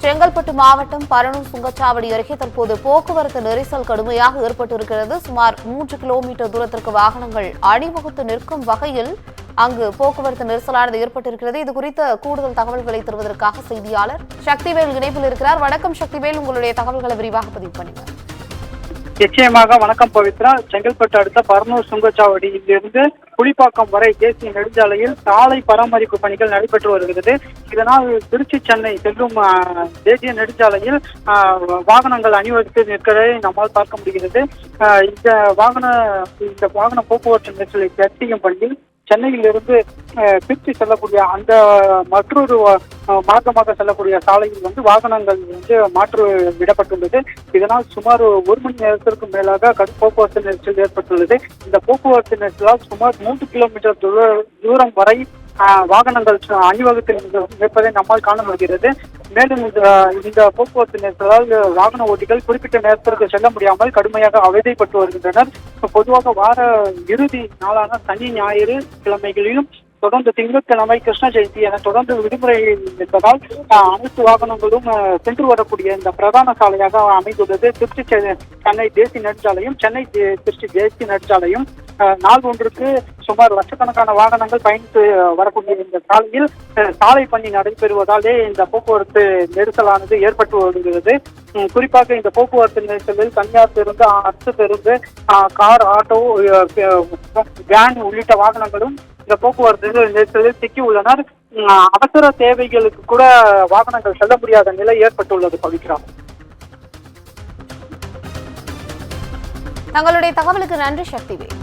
செங்கல்பட்டு மாவட்டம் பரனூர் சுங்கச்சாவடி அருகே தற்போது போக்குவரத்து நெரிசல் கடுமையாக ஏற்பட்டிருக்கிறது. சுமார் 3 கிலோமீட்டர் தூரத்திற்கு வாகனங்கள் அணிவகுத்து நிற்கும் வகையில் அங்கு போக்குவரத்து நெரிசலானது ஏற்பட்டிருக்கிறது. இது குறித்த கூடுதல் தகவல்களை தருவதற்காக செய்தியாளர் சக்திவேல் இணைப்பில் இருக்கிறார். வணக்கம் சக்திவேல், உங்களுடைய தகவல்களை விரிவாக பதிவு பண்ணுங்க. நிச்சயமாக வணக்கம் பவித்ரா. செங்கல்பட்டு அடுத்த பரனூர் சுங்கச்சாவடியிலிருந்து புலிப்பாக்கம் வரை தேசிய நெடுஞ்சாலையில் சாலை பராமரிப்பு பணிகள் நடைபெற்று வருகிறது. இதனால் திருச்சி சென்னை செல்லும் தேசிய நெடுஞ்சாலையில் வாகனங்கள் அணிவகுத்து நிற்கிறதை நம்மால் பார்க்க முடிகிறது. இந்த வாகன போக்குவரத்து நெரிசலை தட்டியும் பணியில் சென்னையிலிருந்து திருச்சி செல்லக்கூடிய அந்த மற்றொரு மார்க்கமாக செல்லக்கூடிய சாலையில் வாகனங்கள் மாற்று விடப்பட்டுள்ளது. இதனால் சுமார் 1 மணி நேரத்திற்கும் மேலாக போக்குவரத்து நெரிசல் ஏற்பட்டுள்ளது. இந்த போக்குவரத்து நெரிசலால் சுமார் 3 கிலோமீட்டர் தூரம் வரை வாகனங்கள் அணிவகுத்து நிற்பதை நம்மால் காண முடிகிறது. மேலும் இந்த போக்குவரத்து நெரிசலால் வாகன ஓட்டிகள் குறிப்பிட்ட நேரத்திற்கு செல்ல முடியாமல் கடுமையாக அவதிப்பட்டு வருகின்றனர். பொதுவாக வார இறுதி நாளான சனி ஞாயிறு கிழமைகளிலும் தொடர்ந்து திங்கட்கிழமை கிருஷ்ண ஜெயந்தி என தொடர்ந்து விடுமுறை என்பதால் அனைத்து வாகனங்களும் சென்று வரக்கூடிய இந்த பிரதான சாலையாக அமைந்துள்ளது. திருச்சி சென்னை தேசிய நெடுஞ்சாலையும் சென்னை திருச்சி தேசிய நெடுஞ்சாலையும் நாள் ஒன்றுக்கு சுமார் லட்சக்கணக்கான வாகனங்கள் பயணித்து வரக்கூடிய இந்த சாலையில் சாலை பணி நடைபெறுவதாலே இந்த போக்குவரத்து நெரிசலானது ஏற்பட்டு வருகிறது. குறிப்பாக இந்த போக்குவரத்து நெரிசலில் தனியார் பேருந்து, அரசு பேருந்து, கார், ஆட்டோ, வேன் உள்ளிட்ட வாகனங்களும் இந்த போக்குவரத்து நெரிசலில் சிக்கி உள்ளனர். அவசர தேவைகளுக்கு கூட வாகனங்கள் செல்ல முடியாத நிலை ஏற்பட்டுள்ளது. பவித்ரா, தங்களுடைய தகவலுக்கு நன்றி சக்திவேல்.